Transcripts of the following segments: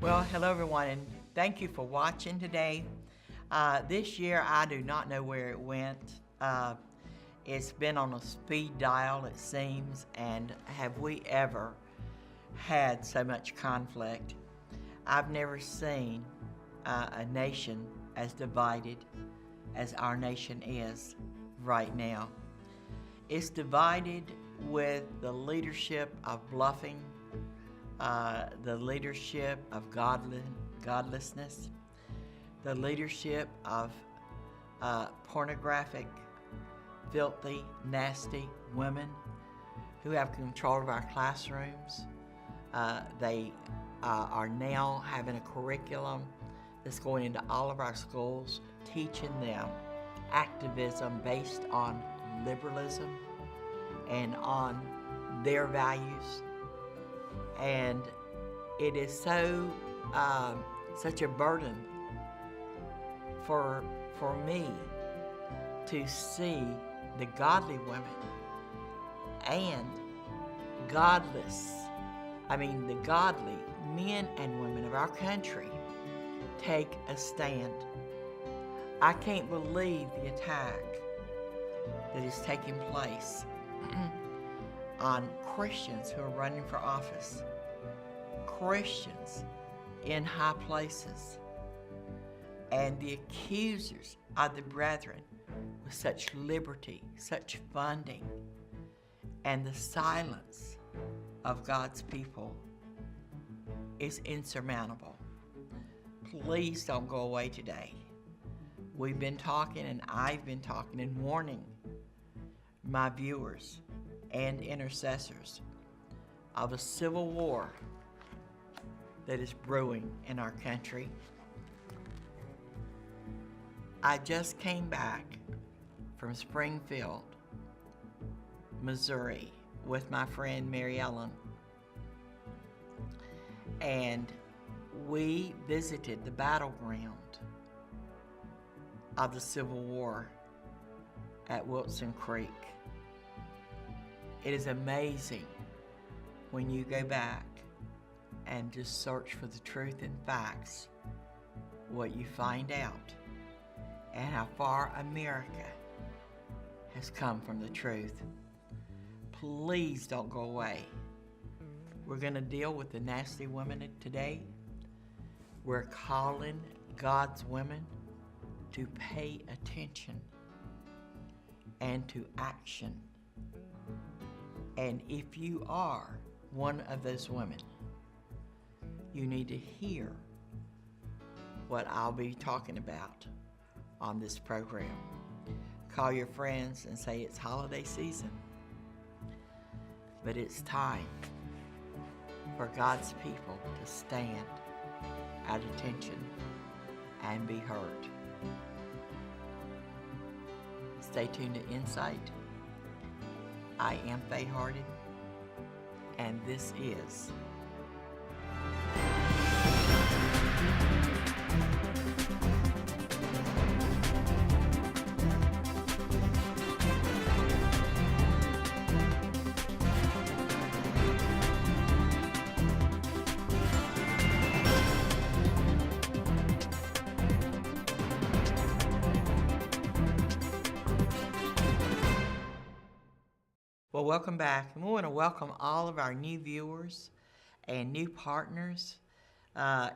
Well, hello everyone, and thank you for watching today. This year, I do not know where it went. It's been on a speed dial, it seems, and have we ever had so much conflict? I've never seen a nation as divided as our nation is right now. It's divided with the leadership of bluffing, the leadership of godlessness, the leadership of pornographic, filthy, nasty women who have control of our classrooms. They are now having a curriculum that's going into all of our schools, teaching them activism based on liberalism and on their values. And it is such a burden for me to see the godly women and the godly men and women of our country take a stand. I can't believe the attack that is taking place on Christians who are running for office, Christians in high places, and the accusers of the brethren with such liberty, such funding, and the silence of God's people is insurmountable. Please don't go away today. We've been talking, and I've been talking and warning my viewers and intercessors of a civil war that is brewing in our country. I just came back from Springfield, Missouri, with my friend Mary Ellen, and we visited the battleground of the Civil War at Wilson Creek. It is amazing when you go back and just search for the truth and facts, what you find out, and how far America has come from the truth. Please don't go away. We're going to deal with the nasty women today. We're calling God's women to pay attention and to action. And if you are one of those women, you need to hear what I'll be talking about on this program. Call your friends and say it's holiday season, but it's time for God's people to stand at attention and be heard. Stay tuned to Insight. I am Faye Hardin, and this is Well, welcome back. And we want to welcome all of our new viewers and new partners.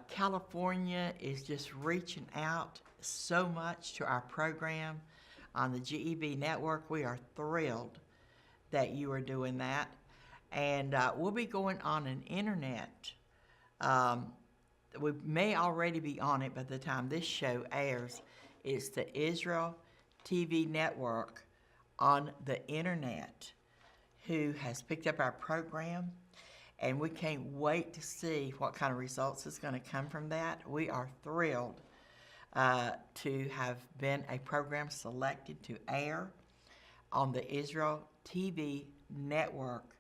California is just reaching out so much to our program on the GEB network. We are thrilled that you are doing that. And we'll be going on an internet. We may already be on it by the time this show airs. It's the Israel TV network on the internet who has picked up our program, and we can't wait to see what kind of results is going to come from that. We are thrilled to have been a program selected to air on the Israel TV network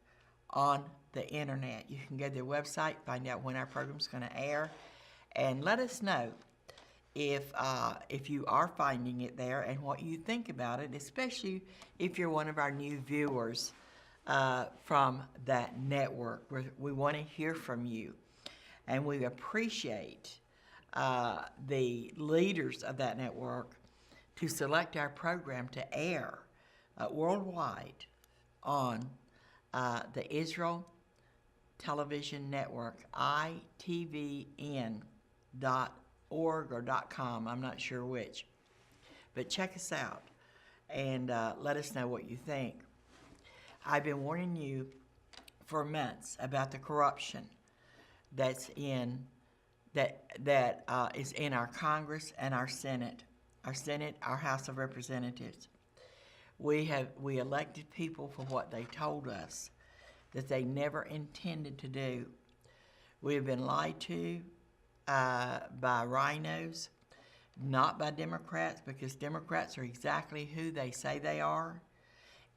on the internet. You can go to their website, find out when our program is going to air, and let us know if you are finding it there and what you think about it, especially if you're one of our new viewers from that network. We want to hear from you. and we appreciate the leaders of that network to select our program to air worldwide on the Israel Television Network, itvn.org or .com, I'm not sure which. But check us out and let us know what you think. I've been warning you for months about the corruption that's in that is in our Congress and our Senate, our House of Representatives. We elected people for what they told us that they never intended to do. We have been lied to by rhinos, not by Democrats, because Democrats are exactly who they say they are,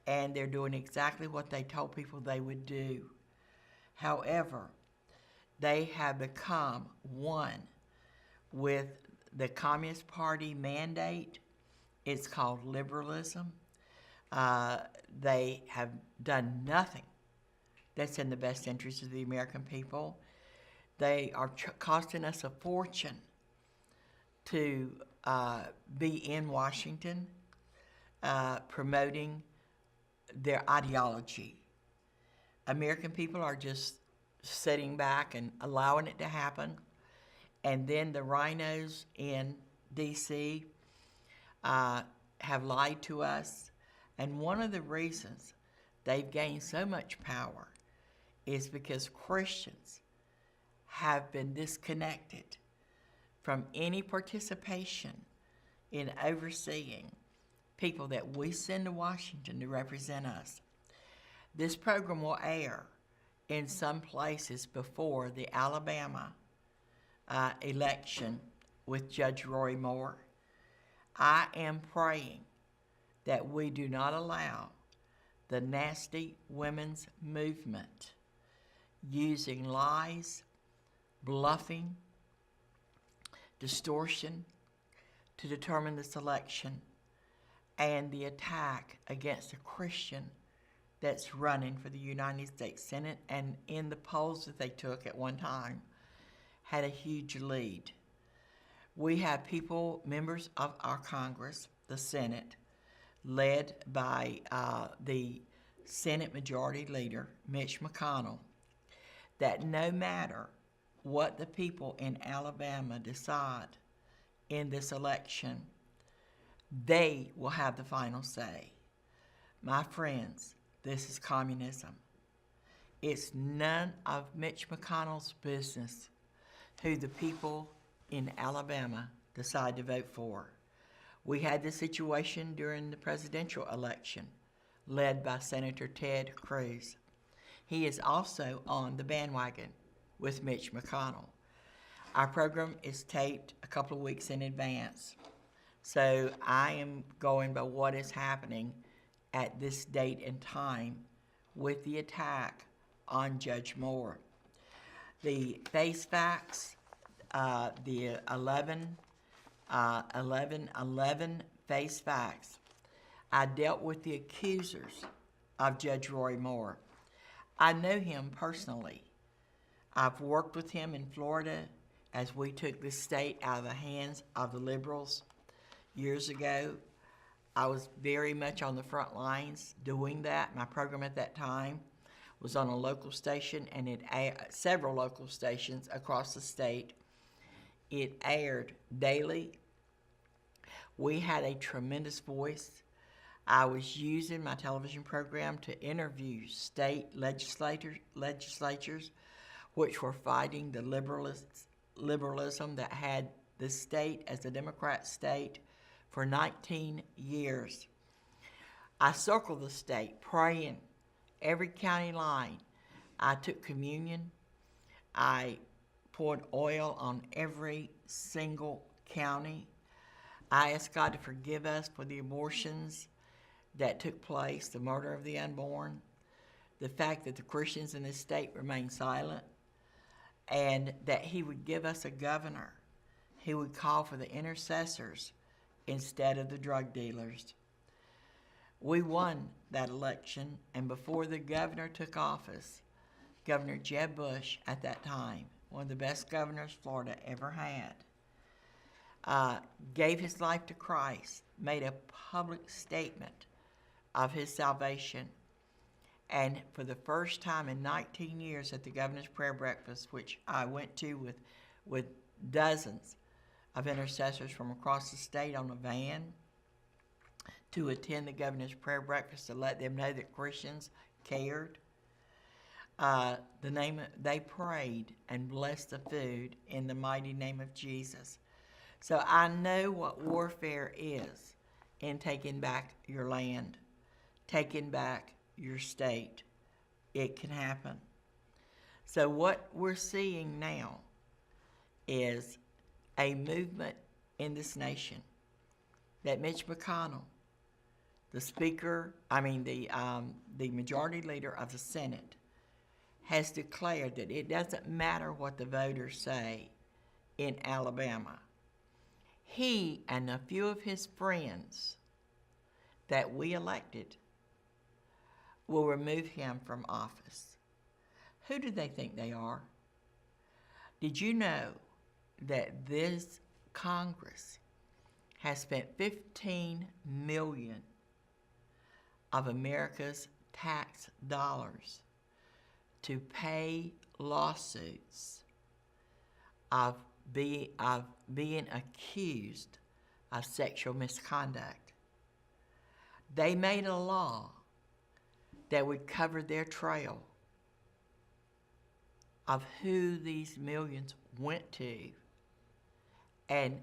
and they're doing exactly what they told people they would do. However, they have become one with the Communist Party mandate. It's called liberalism. They have done nothing that's in the best interest of the American people. They are costing us a fortune to be in Washington promoting their ideology. American people are just sitting back and allowing it to happen. And then the rhinos in D.C. have lied to us. And one of the reasons they've gained so much power is because Christians have been disconnected from any participation in overseeing people that we send to Washington to represent us. This program will air in some places before the Alabama election with Judge Roy Moore. I am praying that we do not allow the nasty women's movement using lies, bluffing, distortion to determine this election, and the attack against a Christian that's running for the United States Senate, and in the polls that they took at one time had a huge lead. We have people, members of our Congress, the Senate, led by the Senate Majority Leader, Mitch McConnell, that no matter what the people in Alabama decide in this election, they will have the final say. My friends, this is communism. It's none of Mitch McConnell's business who the people in Alabama decide to vote for. We had this situation during the presidential election, led by Senator Ted Cruz. He is also on the bandwagon with Mitch McConnell. Our program is taped a couple of weeks in advance, so I am going by what is happening at this date and time with the attack on Judge Moore. The face facts, the 11 face facts, I dealt with the accusers of Judge Roy Moore. I know him personally. I've worked with him in Florida as we took the state out of the hands of the liberals years ago. I was very much on the front lines doing that. My program at that time was on a local station, and it several local stations across the state. It aired daily. We had a tremendous voice. I was using my television program to interview state legislatures which were fighting the liberalism that had the state as a Democrat state for 19 years. I circled the state praying every county line. I took communion. I poured oil on every single county. I asked God to forgive us for the abortions that took place, the murder of the unborn, the fact that the Christians in this state remain silent, and that He would give us a governor who would call for the intercessors instead of the drug dealers. We won that election, and before the governor took office, Governor Jeb Bush at that time one of the best governors Florida ever had, gave his life to Christ, made a public statement of his salvation. And for the first time in 19 years at the Governor's Prayer Breakfast, which I went to with dozens of intercessors from across the state on a van to attend the Governor's Prayer Breakfast to let them know that Christians cared, they prayed and blessed the food in the mighty name of Jesus. So I know what warfare is in taking back your land, taking back your state. It can happen. So what we're seeing now is a movement in this nation that Mitch McConnell, the majority leader of the Senate, has declared that it doesn't matter what the voters say in Alabama. He and a few of his friends that we elected will remove him from office. Who do they think they are? Did you know that this Congress has spent $15 million of America's tax dollars to pay lawsuits of being accused of sexual misconduct? They made a law that would cover their trail of who these millions went to and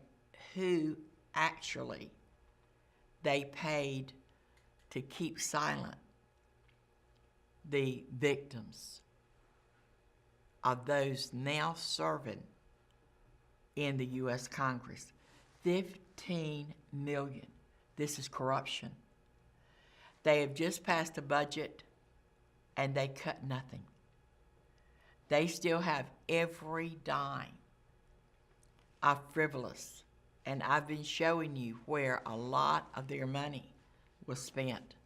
who actually they paid to keep silent the victims of those now serving in the U.S. Congress. 15 million. This is corruption. They have just passed a budget and they cut nothing. They still have every dime of frivolous, and I've been showing you where a lot of their money was spent.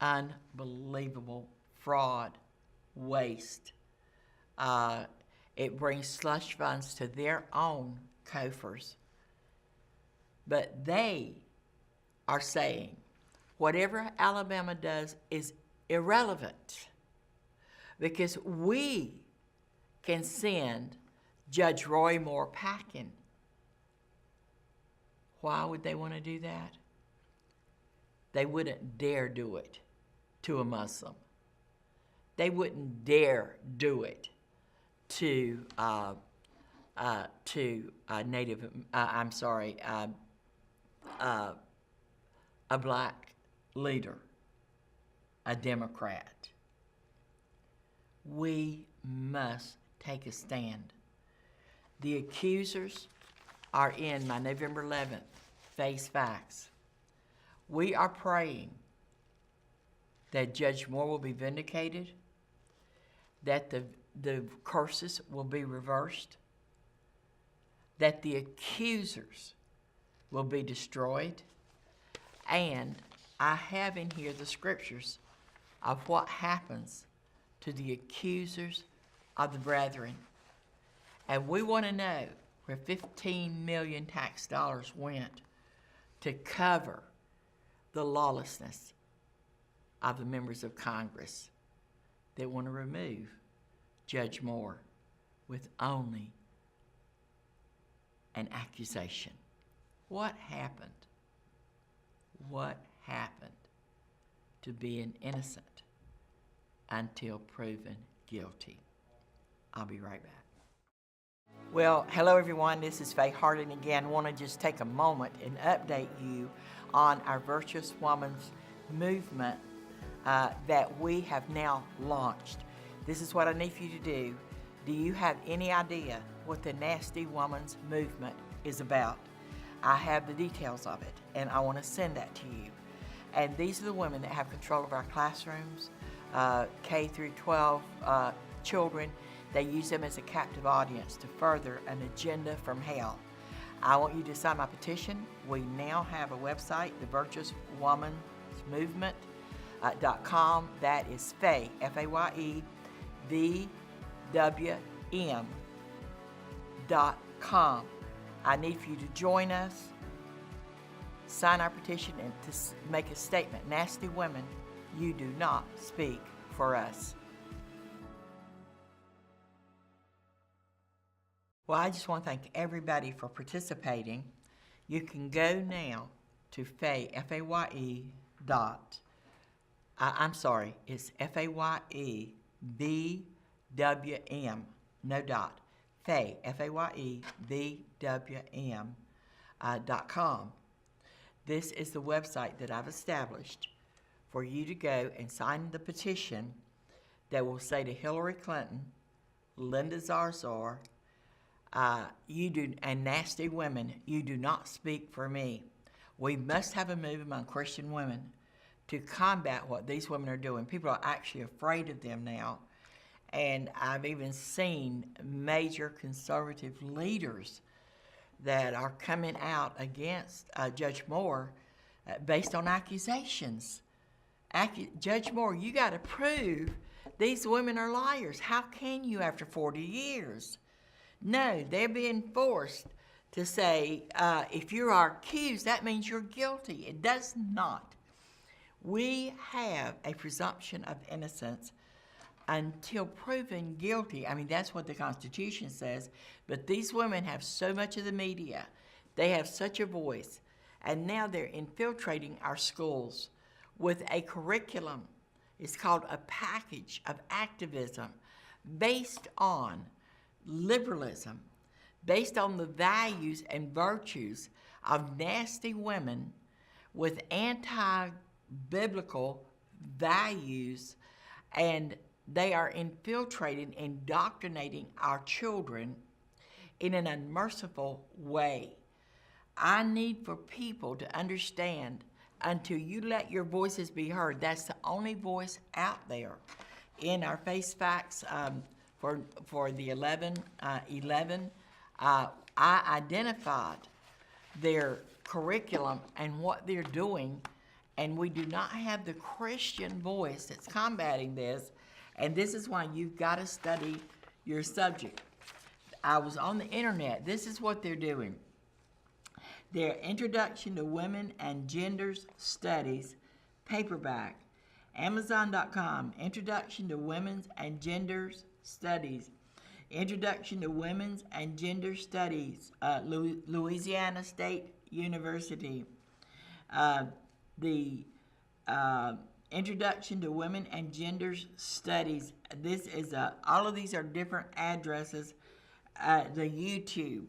Unbelievable fraud, waste. It brings slush funds to their own coffers. But they are saying whatever Alabama does is irrelevant because we can send Judge Roy Moore packing. Why would they want to do that? They wouldn't dare do it to a Muslim. They wouldn't dare do it to a black leader, a Democrat. We must take a stand. The accusers are in my November 11th Face Facts. We are praying that Judge Moore will be vindicated, that the curses will be reversed, that the accusers will be destroyed, and I have in here the scriptures of what happens to the accusers of the brethren. And we want to know where 15 million tax dollars went to cover the lawlessness of the members of Congress that want to remove Judge Moore with only an accusation. What happened? What happened to being innocent until proven guilty? I'll be right back. Well, hello everyone, this is Faye Harding again. I want to just take a moment and update you on our Virtuous Woman's movement that we have now launched. This is what I need for you to do. Do you have any idea what the Nasty Woman's movement is about? I have the details of it, and I want to send that to you. And these are the women that have control of our classrooms, K through 12 children. They use them as a captive audience to further an agenda from hell. I want you to sign my petition. We now have a website, the Virtuous Woman's Movement.com. That is Faye, F-A-Y-E, VWM I need for you to join us, sign our petition, and to make a statement. Nasty women, you do not speak for us. Well, I just want to thank everybody for participating. You can go now to Faye, F-A-Y-E dot, it's F-A-Y-E-B-W-M, no dot, Faye, F-A-Y-E-B-W-M .com. This is the website that I've established for you to go and sign the petition that will say to Hillary Clinton, Linda Zarzar, and nasty women, you do not speak for me. We must have a move among Christian women to combat what these women are doing. People are actually afraid of them now. And I've even seen major conservative leaders that are coming out against Judge Moore based on accusations. Judge Moore, you got to prove these women are liars. How can you after 40 years? No, they're being forced to say, if you are accused, that means you're guilty. It does not. We have a presumption of innocence until proven guilty. I mean, that's what the Constitution says. But these women have so much of the media. They have such a voice. And now they're infiltrating our schools with a curriculum. It's called a package of activism based on liberalism, based on the values and virtues of nasty women with anti-biblical values, and they are infiltrating, indoctrinating our children in an unmerciful way. I need for people to understand, until you let your voices be heard, that's the only voice out there. In our face facts for the 11, I identified their curriculum and what they're doing, and we do not have the Christian voice that's combating this, and this is why you've got to study your subject. I was on the internet. This is what they're doing. Their Introduction to Women and Genders Studies paperback, Amazon.com, Introduction to Women's and Genders Studies, Introduction to Women's and Gender Studies, Louisiana State University, the Introduction to Women and Gender Studies. This is all of these are different addresses. The YouTube,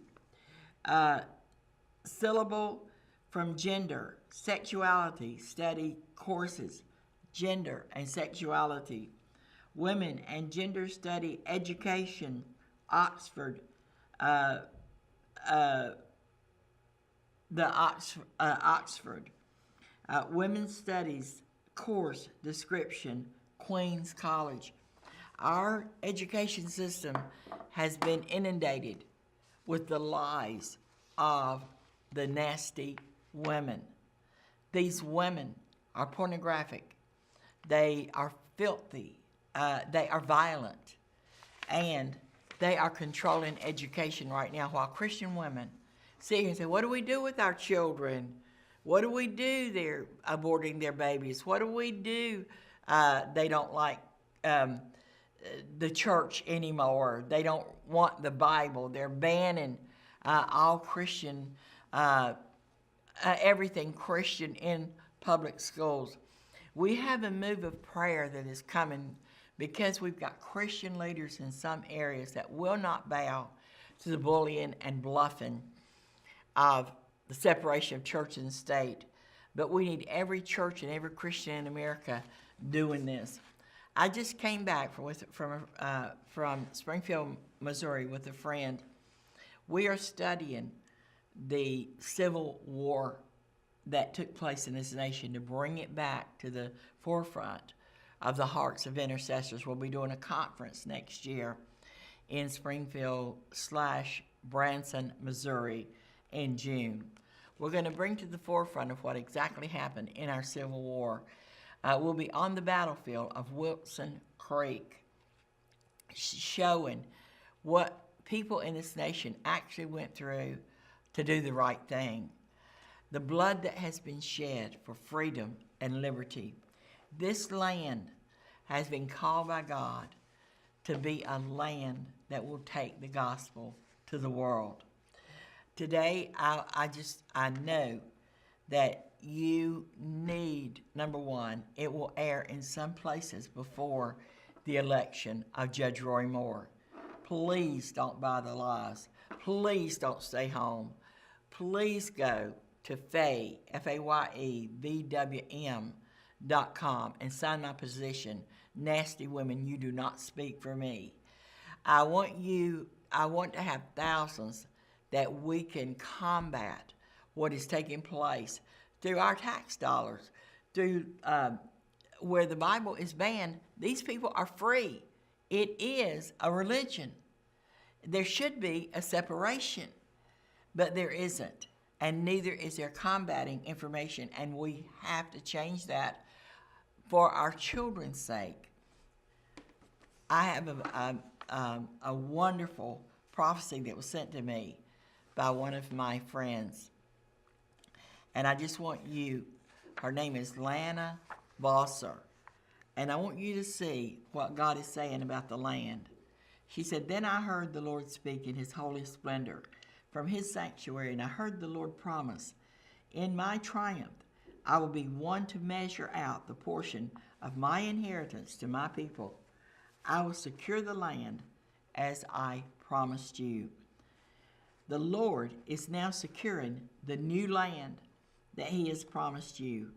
Syllable from Gender, Sexuality Study Courses, Gender and Sexuality, Women and Gender Study Education, Oxford, Oxford, Women's Studies Course Description, Queens College. Our education system has been inundated with the lies of the nasty women. These women are pornographic. They are filthy. They are violent. And they are controlling education right now, while Christian women sit here and say, what do we do with our children? What do we do? They're aborting their babies. What do we do? They don't like the church anymore. They don't want the Bible. They're banning all Christian, everything Christian in public schools. We have a move of prayer that is coming because we've got Christian leaders in some areas that will not bow to the bullying and bluffing of the separation of church and state. But we need every church and every Christian in America doing this. I just came back from Springfield, Missouri with a friend. We are studying the Civil War that took place in this nation to bring it back to the forefront of the hearts of intercessors. We'll be doing a conference next year in Springfield/Branson, Missouri in June. We're going to bring to the forefront of what exactly happened in our Civil War. We'll be on the battlefield of Wilson Creek, showing what people in this nation actually went through to do the right thing. The blood that has been shed for freedom and liberty. This land has been called by God to be a land that will take the gospel to the world. Today, I know that you need, number one, it will air in some places before the election of Judge Roy Moore. Please don't buy the lies. Please don't stay home. Please go to FayevWM.com and sign my position. Nasty women, you do not speak for me. I want to have thousands that we can combat what is taking place through our tax dollars, through where the Bible is banned. These people are free. It is a religion. There should be a separation, but there isn't, and neither is there combating information, and we have to change that for our children's sake. I have a wonderful prophecy that was sent to me by one of my friends, and I just want you, her name is Lana Vosser, and I want you to see what God is saying about the land. She said, "Then I heard the Lord speak in his holy splendor from his sanctuary, and I heard the Lord promise, in my triumph, I will be one to measure out the portion of my inheritance to my people. I will secure the land as I promised you." The Lord is now securing the new land that he has promised you.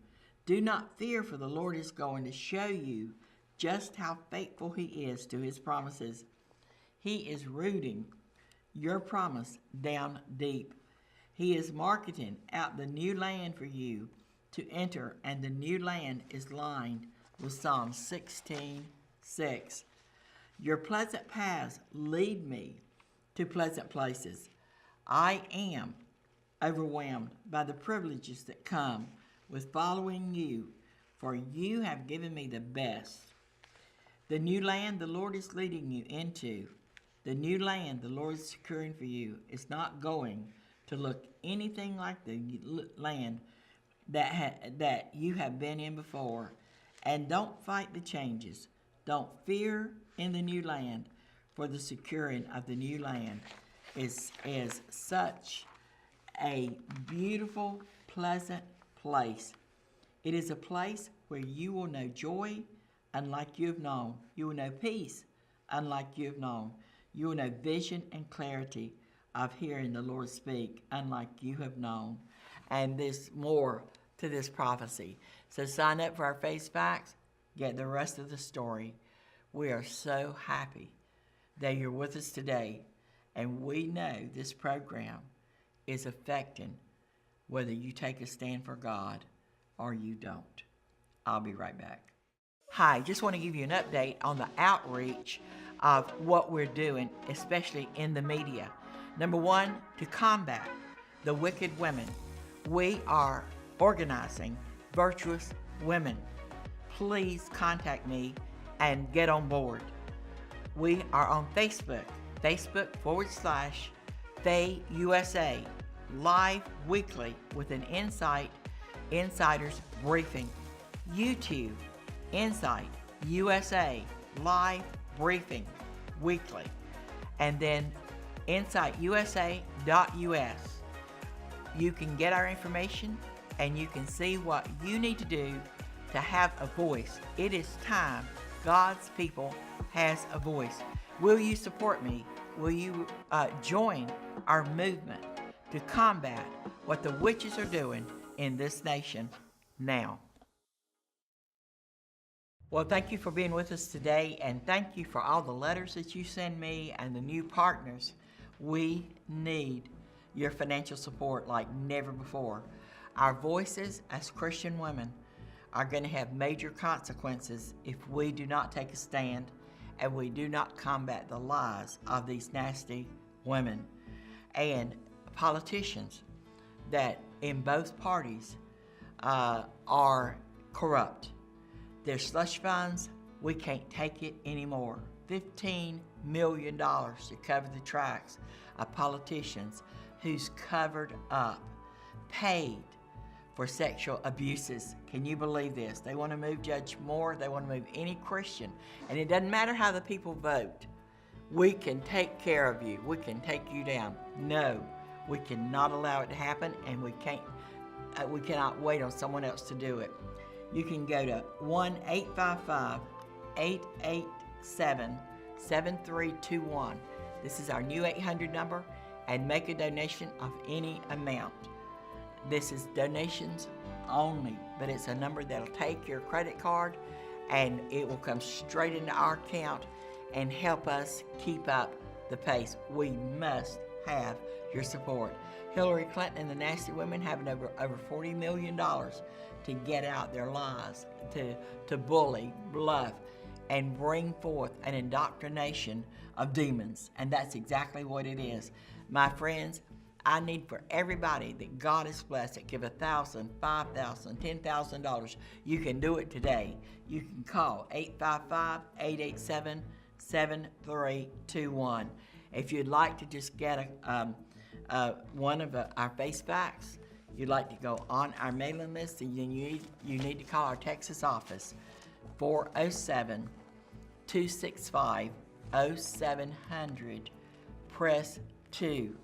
Do not fear, for the Lord is going to show you just how faithful he is to his promises. He is rooting your promise down deep. He is marketing out the new land for you to enter, and the new land is lined with Psalm 16:6. Your pleasant paths lead me to pleasant places. I am overwhelmed by the privileges that come with following you, for you have given me the best. The new land the Lord is leading you into, the new land the Lord is securing for you, is not going to look anything like the land that you have been in before. And don't fight the changes. Don't fear in the new land, for the securing of the new land is such a beautiful, pleasant place. It is a place where you will know joy unlike you have known. You will know peace unlike you have known. You will know vision and clarity of hearing the Lord speak unlike you have known. And there's more to this prophecy. So sign up for our Face Facts. Get the rest of the story. We are so happy that you're with us today. And we know this program is affecting whether you take a stand for God or you don't. I'll be right back. Hi, just want to give you an update on the outreach of what we're doing, especially in the media. Number one, to combat the wicked women, we are organizing Virtuous Women. Please contact me and get on board. We are on Facebook, Facebook.com/Faye USA, live weekly with an insider's briefing. YouTube, Insight USA, live briefing weekly. And then insightUSA.us. You can get our information and you can see what you need to do to have a voice. It is time God's people has a voice. Will you support me? Will you join our movement to combat what the witches are doing in this nation now? Well, thank you for being with us today, and thank you for all the letters that you send me and the new partners. We need your financial support like never before. Our voices as Christian women are going to have major consequences if we do not take a stand and we do not combat the lies of these nasty women and politicians that in both parties are corrupt. Their slush funds, we can't take it anymore. $15 million to cover the tracks of politicians who's covered up, paid for sexual abuses. Can you believe this? They want to move Judge Moore. They want to move any Christian. And it doesn't matter how the people vote. We can take care of you. We can take you down. No, we cannot allow it to happen, and we cannot wait on someone else to do it. You can go to 1-855-887-7321. This is our new 800 number, and make a donation of any amount. This is donations only, but it's a number that'll take your credit card and it will come straight into our account and help us keep up the pace. We must have your support. Hillary Clinton and the nasty women have over $40 million to get out their lies, to bully, bluff, and bring forth an indoctrination of demons. And that's exactly what it is. My friends, I need for everybody that God has blessed that give $1,000, $5,000, $10,000. You can do it today. You can call 855-887-7321. If you'd like to just get one of our face facts, you'd like to go on our mailing list, then you need to call our Texas office, 407-265-0700, press 2.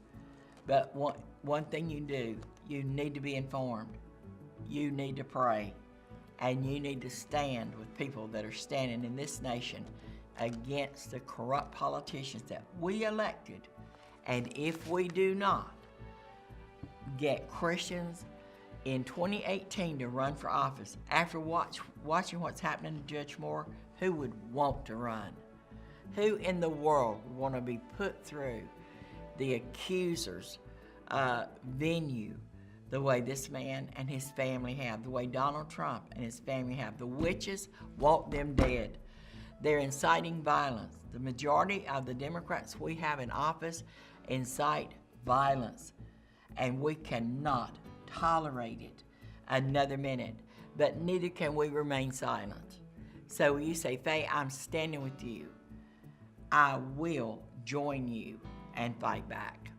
But one thing you do, you need to be informed. You need to pray. And you need to stand with people that are standing in this nation against the corrupt politicians that we elected. And if we do not get Christians in 2018 to run for office, after watching what's happening to Judge Moore, who would want to run? Who in the world would want to be put through the accuser's venue the way this man and his family have, the way Donald Trump and his family have? The witches want them dead. They're inciting violence. The majority of the Democrats we have in office incite violence, and we cannot tolerate it another minute, but neither can we remain silent. So you say, Faye, I'm standing with you. I will join you and fight back.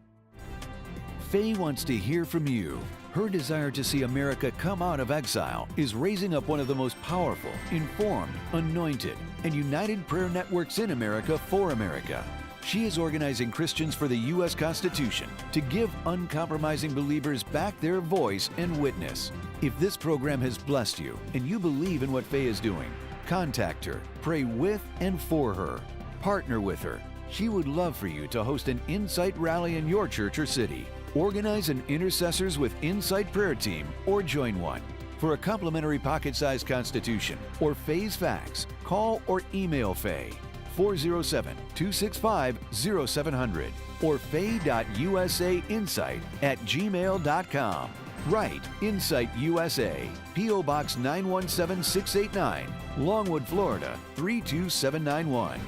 Faye wants to hear from you. Her desire to see America come out of exile is raising up one of the most powerful, informed, anointed, and united prayer networks in America for America. She is organizing Christians for the U.S. Constitution to give uncompromising believers back their voice and witness. If this program has blessed you and you believe in what Faye is doing, contact her, pray with and for her, partner with her. She would love for you to host an Insight rally in your church or city. Organize an Intercessors with Insight prayer team or join one. For a complimentary pocket-sized constitution or Faye's facts, call or email Faye 407-265-0700 or faye.usainsight@gmail.com. Write Insight USA, P.O. Box 917689, Longwood, Florida 32791.